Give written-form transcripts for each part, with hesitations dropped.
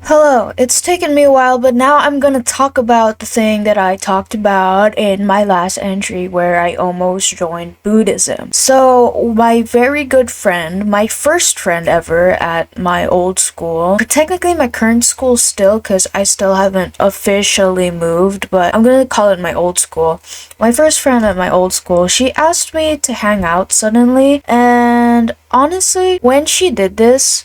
Hello, it's taken me a while, but now I'm gonna talk about the thing that I talked about in my last entry where I almost joined Buddhism. So, my very good friend, my first friend ever at my old school, technically my current school still, because I still haven't officially moved, but I'm gonna call it my old school. My first friend at my old school, she asked me to hang out suddenly, and honestly, when she did this,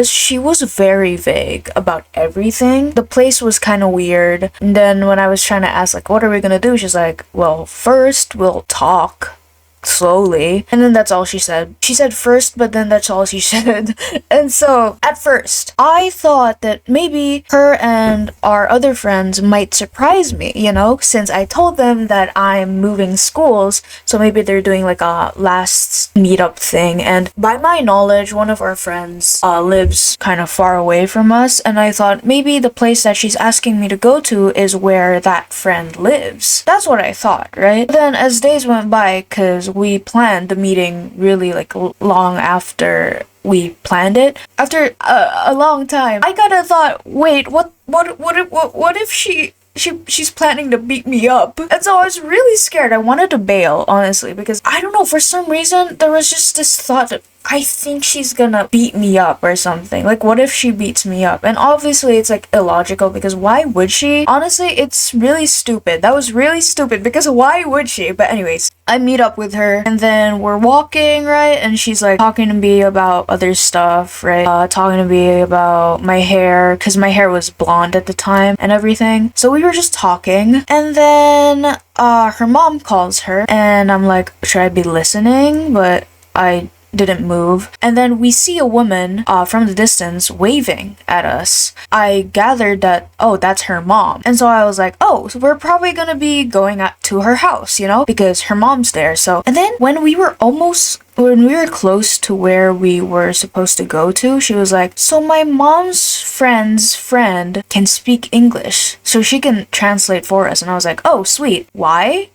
she was very vague about everything. The place was kind of weird. And then when I was trying to ask, like, what are we gonna do? She's like, well, first we'll talk slowly. And then that's all she said. She said first, but then that's all she said. And so, at first, I thought that maybe her and our other friends might surprise me, since I told them that I'm moving schools, so maybe they're doing like a last meetup thing. And by my knowledge, one of our friends lives kind of far away from us, and I thought maybe the place that she's asking me to go to is where that friend lives. That's what I thought, right? But then as days went by, because we planned the meeting really like long after we planned it, after a long time, I kind of thought, wait, what if she's planning to beat me up? And so I was really scared. I wanted to bail, honestly, because I don't know, for some reason there was just this thought that I think she's gonna beat me up or something. Like, what if she beats me up? And obviously it's like illogical, because why would she? Honestly, it's really stupid. That was really stupid, because why would she? But anyways, I meet up with her, and then we're walking, right? And she's like talking to me about other stuff, right? Talking to me about my hair, because my hair was blonde at the time and everything. So we were just talking, and then her mom calls her, and I'm like, should I be listening? But I didn't move. And then we see a woman from the distance waving at us. I gathered that, oh, that's her mom. And so I was like, oh, so we're probably gonna be going to her house, because her mom's there. So, and then when we were close to where we were supposed to go to, she was like, so my mom's friend's friend can speak English, so she can translate for us. And I was like, oh, sweet. Why?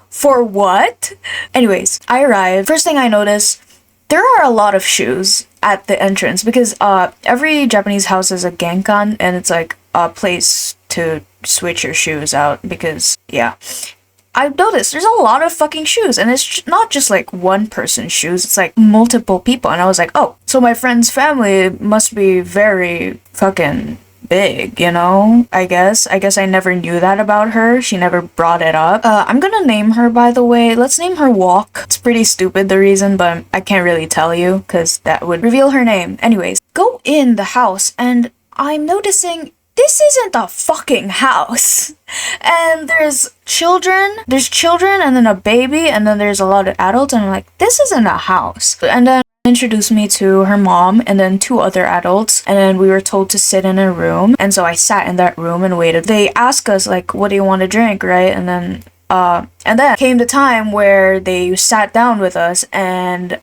For what? Anyways, I arrived. First thing I noticed, there are a lot of shoes at the entrance, because every Japanese house has a genkan, and it's like a place to switch your shoes out, because yeah. I've noticed there's a lot of fucking shoes, and it's not just like one person's shoes, it's like multiple people. And I was like, oh, so my friend's family must be very fucking big, I guess I never knew that about her. She never brought it up. I'm gonna name her, by the way. Let's name her Walk. It's pretty stupid, the reason, but I can't really tell you because that would reveal her name. Anyways, go in the house, and I'm noticing this isn't a fucking house. And there's children, and then a baby, and then there's a lot of adults, and I'm like, this isn't a house. And then introduced me to her mom and then two other adults, and then we were told to sit in a room, and so I sat in that room and waited. They asked us like, what do you want to drink, right? And then came the time where they sat down with us, and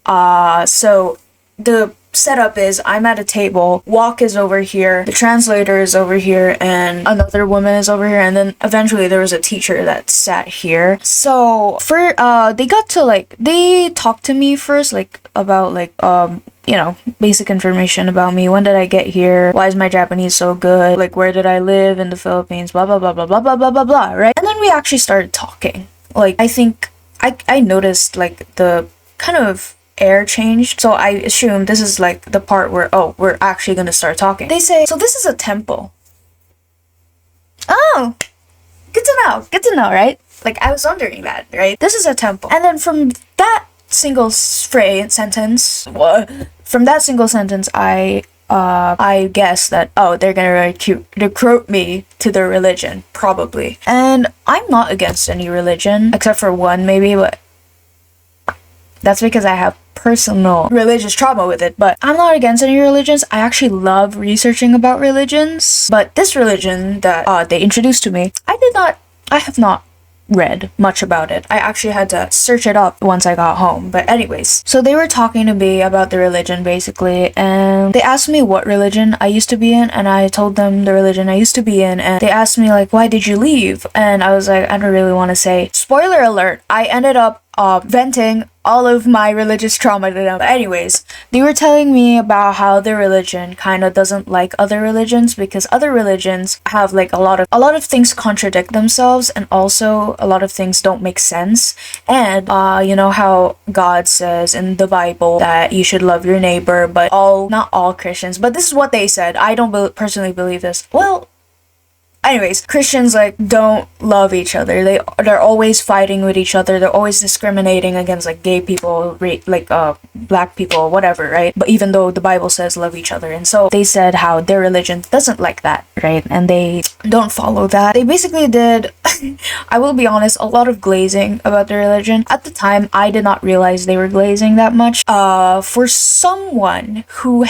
so the setup is I'm at a table, Walk is over here, the translator is over here, and another woman is over here, and then eventually there was a teacher that sat here. So for they talked to me first, like about basic information about me. When did I get here? Why is my Japanese so good? Like, where did I live in the Philippines? Blah blah blah blah blah blah blah blah blah, right? And then we actually started talking. Like, I think I noticed like the kind of air changed, so I assumed this is like the part where, oh, we're actually gonna start talking. They say, so this is a temple. Oh, good to know, right? Like, I was wondering that, right? This is a temple. And then from that single sentence, I guess that, oh, they're gonna recruit me to their religion, probably. And I'm not against any religion, except for one maybe, but that's because I have personal religious trauma with it. But I'm not against any religions. I actually love researching about religions. But this religion that they introduced to me, I have not read much about it. I actually had to search it up once I got home. But anyways, so they were talking to me about the religion basically, and they asked me what religion I used to be in, and I told them the religion I used to be in, and they asked me like, why did you leave? And I was like, I don't really want to say. Spoiler alert, I ended up venting all of my religious trauma to them. But anyways, they were telling me about how their religion kind of doesn't like other religions because other religions have like a lot of things contradict themselves, and also a lot of things don't make sense. And you know how God says in the Bible that you should love your neighbor, but not all Christians, but this is what they said. I don't personally believe this. Well, anyways, Christians like don't love each other. They're always fighting with each other. They're always discriminating against like gay people, black people, whatever, right? But even though the Bible says love each other, and so they said how their religion doesn't like that, right? And they don't follow that. They basically did I will be honest, a lot of glazing about their religion. At the time, I did not realize they were glazing that much. For someone who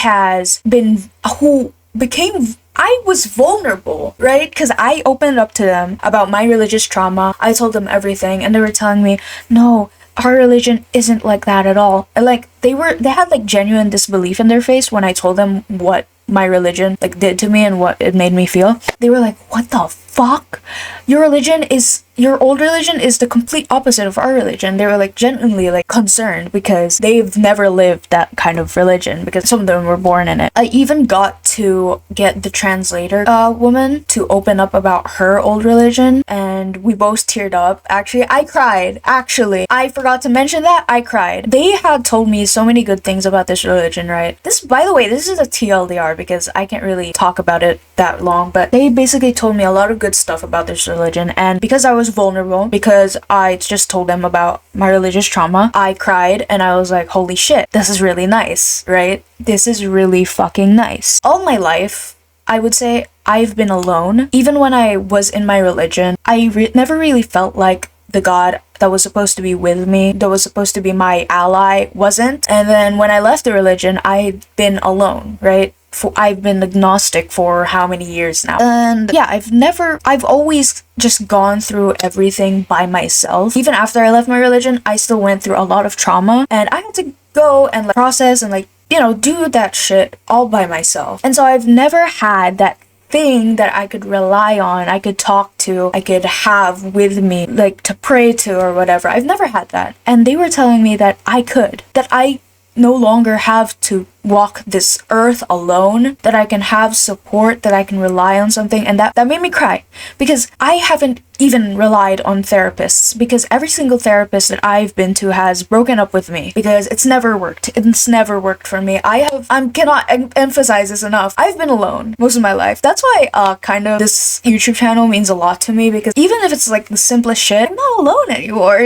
became I was vulnerable, right? Because I opened up to them about my religious trauma. I told them everything, and they were telling me, no, our religion isn't like that at all. And like they had like genuine disbelief in their face when I told them what my religion like did to me and what it made me feel. They were like, what the fuck? Your old religion is the complete opposite of our religion. They were like genuinely like concerned because they've never lived that kind of religion because some of them were born in it. I even got to get the translator woman to open up about her old religion, and we both teared up. Actually, I cried. Actually, I forgot to mention that I cried. They had told me so many good things about this religion, right? By the way, this is a TLDR because I can't really talk about it that long, but they basically told me a lot of good stuff about this religion, and because I was vulnerable, because I just told them about my religious trauma, I cried and I was like, holy shit, this is really nice, right? This is really fucking nice. All my life, I would say I've been alone. Even when I was in my religion, I never really felt like the God that was supposed to be with me, that was supposed to be my ally, wasn't. And then when I left the religion, I've been alone, right? I've been agnostic for how many years now. And yeah, I've always just gone through everything by myself. Even after I left my religion, I still went through a lot of trauma, and I had to go and like process and like, do that shit all by myself. And so I've never had that thing that I could rely on, I could talk to, I could have with me, like to pray to or whatever. I've never had that. And they were telling me that I no longer have to walk this earth alone, that I can have support, that I can rely on something, and that made me cry because I haven't even relied on therapists, because every single therapist that I've been to has broken up with me because it's never worked. It's never worked for me. I cannot emphasize this enough. I've been alone most of my life. That's why kind of this YouTube channel means a lot to me, because even if it's like the simplest shit, I'm not alone anymore,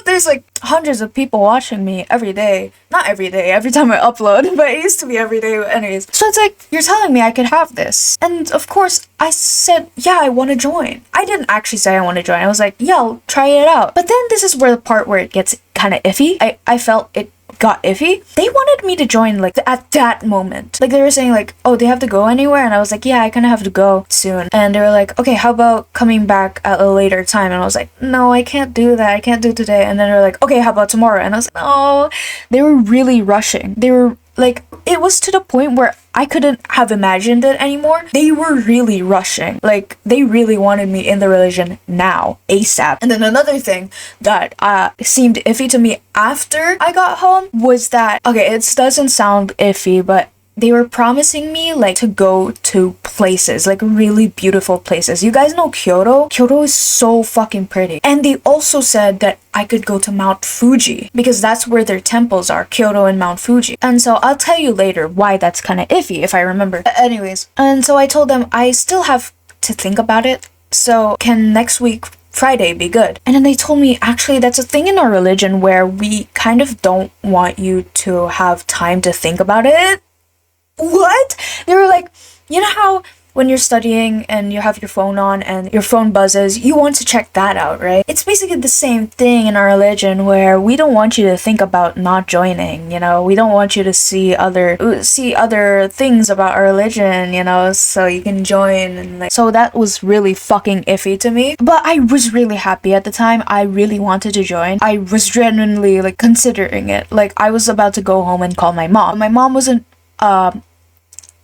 There's like hundreds of people watching me every day. Not every day, every time I upload, but it used to be every day anyways. So it's like, you're telling me I could have this. And of course, I said, yeah, I want to join. I didn't actually say I want to join. I was like, yeah, I'll try it out. But then this is where the part where it gets kind of iffy. I felt it got iffy. They wanted me to join like at that moment. Like they were saying like, oh, do you have to go anywhere? And I was like, yeah, I kind of have to go soon. And they were like, okay, how about coming back at a later time? And I was like, no, I can't do that. I can't do today. And then they were like, okay, how about tomorrow? And I was like, no. They were really rushing. They were like, it was to the point where I couldn't have imagined it anymore. They were really rushing. Like, they really wanted me in the religion now, ASAP. And then another thing that seemed iffy to me after I got home was that, okay, it doesn't sound iffy, but they were promising me like to go to places, like really beautiful places. You guys know Kyoto? Kyoto is so fucking pretty. And they also said that I could go to Mount Fuji because that's where their temples are, Kyoto and Mount Fuji. And so I'll tell you later why that's kind of iffy if I remember. Anyways, and so I told them I still have to think about it. So can next week Friday be good? And then they told me, actually, that's a thing in our religion where we kind of don't want you to have time to think about it. What? They were like, you know how when you're studying and you have your phone on and your phone buzzes, you want to check that out, right? It's basically the same thing in our religion where we don't want you to think about not joining, we don't want you to see other things about our religion, so you can join. And so that was really fucking iffy to me. But I was really happy at the time. I really wanted to join. I was genuinely like considering it. Like I was about to go home and call my mom. My mom wasn't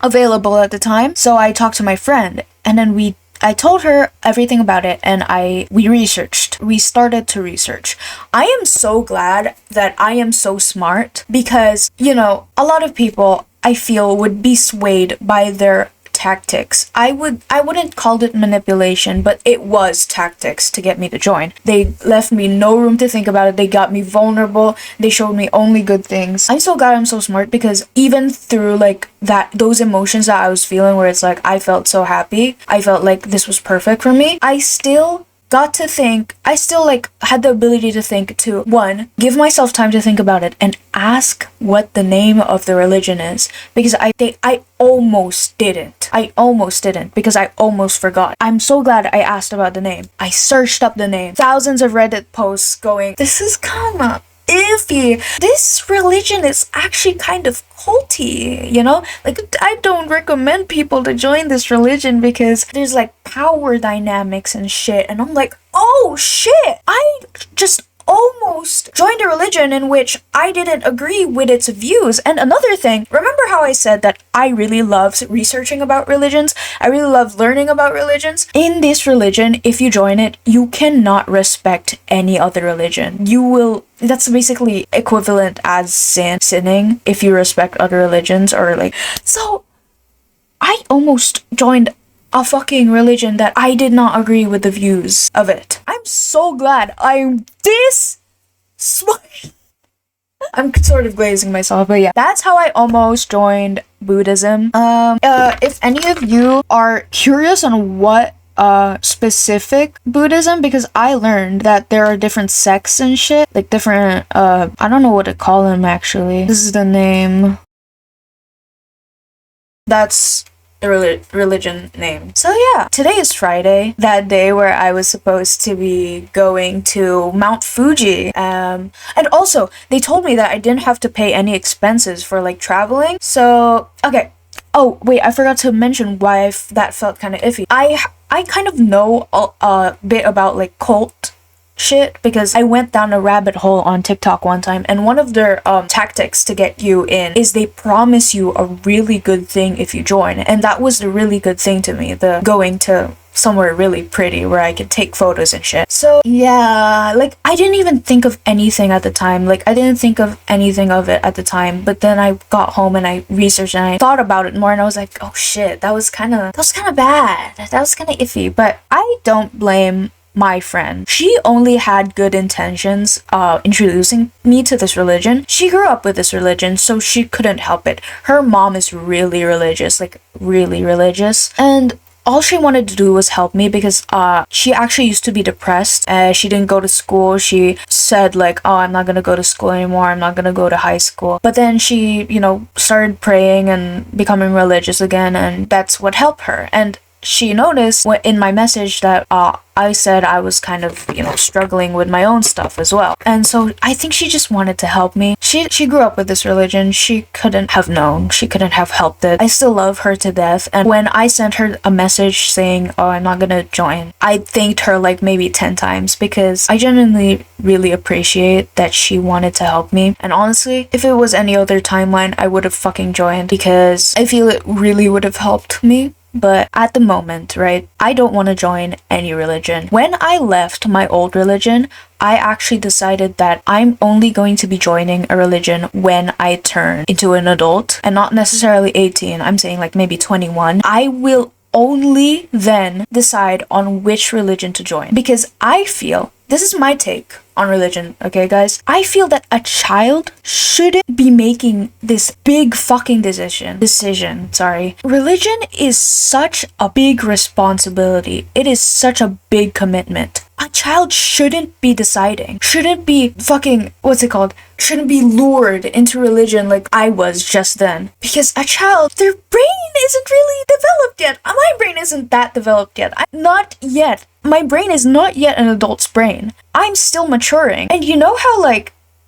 available at the time, so I talked to my friend, and then I told her everything about it, and we researched we started to research. I am so glad that I am so smart because, a lot of people I feel would be swayed by their tactics. I wouldn't call it manipulation, but it was tactics to get me to join. They left me no room to think about it. They got me vulnerable. They showed me only good things. I'm so glad I'm so smart because even through like those emotions that I was feeling where it's like I felt so happy, I felt like this was perfect for me, I still got to think, I still like had the ability to think to, one, give myself time to think about it and ask what the name of the religion is, because I almost didn't because I almost forgot. I'm so glad I asked about the name. I searched up the name, thousands of Reddit posts going, this is kinda iffy. This religion is actually kind of culty, Like, I don't recommend people to join this religion because there's like power dynamics and shit. And I'm like, oh shit, I just almost joined a religion in which I didn't agree with its views. And another thing, remember how I said that I really love researching about religions? I really love learning about religions. In this religion, if you join it, you cannot respect any other religion. That's basically equivalent as sinning if you respect other religions or like. So I almost joined a fucking religion that I did not agree with the views of it. I'm so glad I'm this smart. I'm sort of glazing myself, but yeah, that's how I almost joined Buddhism. If any of you are curious on what specific Buddhism, because I learned that there are different sects and shit, like different I don't know what to call them actually. This is the name. That's the religion name. So yeah, today is Friday, that day where I was supposed to be going to Mount Fuji. And also, they told me that I didn't have to pay any expenses for like traveling. So, okay. Oh, wait, I forgot to mention why that felt kind of iffy. I kind of know a bit about like cult shit because I went down a rabbit hole on TikTok one time, and one of their tactics to get you in is they promise you a really good thing if you join, and that was the really good thing to me, the going to somewhere really pretty where I could take photos and shit. So yeah, like I didn't even think of anything at the time. Like I didn't think of anything of it at the time, but then I got home and I researched and I thought about it more and I was like, oh shit, that was kind of bad. That was kind of iffy. But I don't blame my friend. She only had good intentions introducing me to this religion. She grew up with this religion, so she couldn't help it. Her mom is really religious, like really religious, and all she wanted to do was help me because she actually used to be depressed. She didn't go to school. She said like, oh, I'm not gonna go to school anymore. I'm not gonna go to high school. But then she, started praying and becoming religious again, and that's what helped her. And she noticed in my message that I said I was kind of, struggling with my own stuff as well. And so I think she just wanted to help me. She grew up with this religion. She couldn't have known. She couldn't have helped it. I still love her to death. And when I sent her a message saying, oh, I'm not gonna join, I thanked her like maybe 10 times because I genuinely really appreciate that she wanted to help me. And honestly, if it was any other timeline, I would have fucking joined because I feel it really would have helped me. But at the moment, right, I don't want to join any religion. When I left my old religion, I actually decided that I'm only going to be joining a religion when I turn into an adult, and not necessarily 18. I'm saying like maybe 21. I will only then decide on which religion to join, because I feel, this is my take on religion, okay guys? I feel that a child shouldn't be making this big fucking decision. Religion is such a big responsibility. It is such a big commitment. A child shouldn't be deciding. Shouldn't be fucking, shouldn't be lured into religion like I was just then. Because a child, their brain isn't really developed yet. My brain isn't that developed yet. Not yet. My brain is not yet an adult's brain. I'm still maturing. And you know how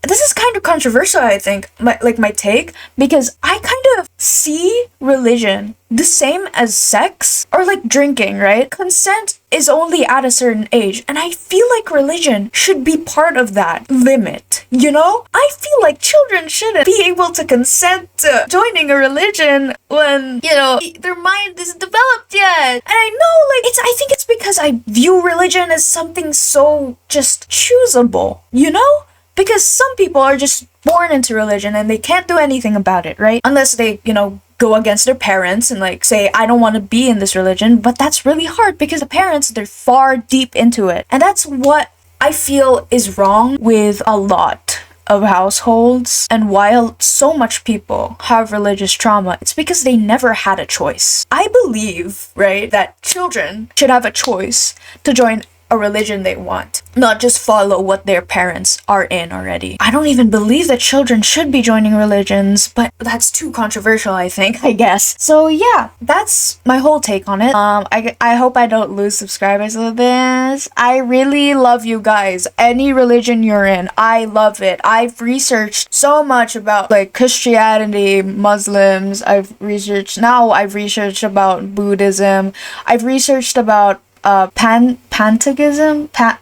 this is kind of controversial, I think, my take, because I kind of see religion the same as sex or like drinking, right? Consent is only at a certain age, and I feel like religion should be part of that limit, you know? I feel like children shouldn't be able to consent to joining a religion when, you know, their mind isn't developed yet. And I know, like, I think it's because I view religion as something so just choosable, you know? Because some people are just born into religion and they can't do anything about it, right? Unless they, you know, go against their parents and like say, I don't want to be in this religion. But that's really hard because the parents, they're far deep into it. And that's what I feel is wrong with a lot of households, and why so much people have religious trauma. It's because they never had a choice. I believe, right, that children should have a choice to join a religion they want, not just follow what their parents are in already. I don't even believe that children should be joining religions, but that's too controversial, I think, I guess. So yeah, that's my whole take on it. I hope I don't lose subscribers with this. I really love you guys. Any religion you're in, I love it. I've researched so much about like Christianity, Muslims. I've researched about Buddhism. I've researched about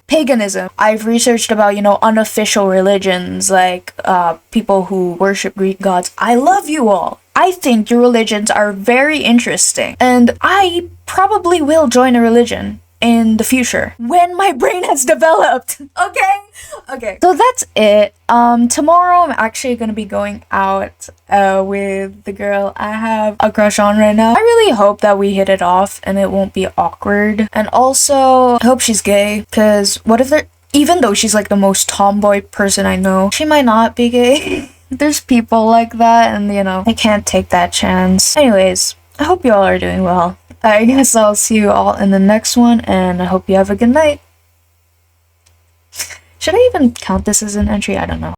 paganism. I've researched about, you know, unofficial religions, like people who worship Greek gods. I love you all. I think your religions are very interesting, and I probably will join a religion in the future when my brain has developed. Okay, so that's it. Tomorrow I'm actually gonna be going out with the girl I have a crush on right now. I really hope that we hit it off and it won't be awkward. And also, I hope she's gay, because what if even though she's like the most tomboy person I know, she might not be gay. There's people like that, and you know, I can't take that chance. Anyways, I hope you all are doing well. I guess I'll see you all in the next one, and I hope you have a good night. Should I even count this as an entry? I don't know.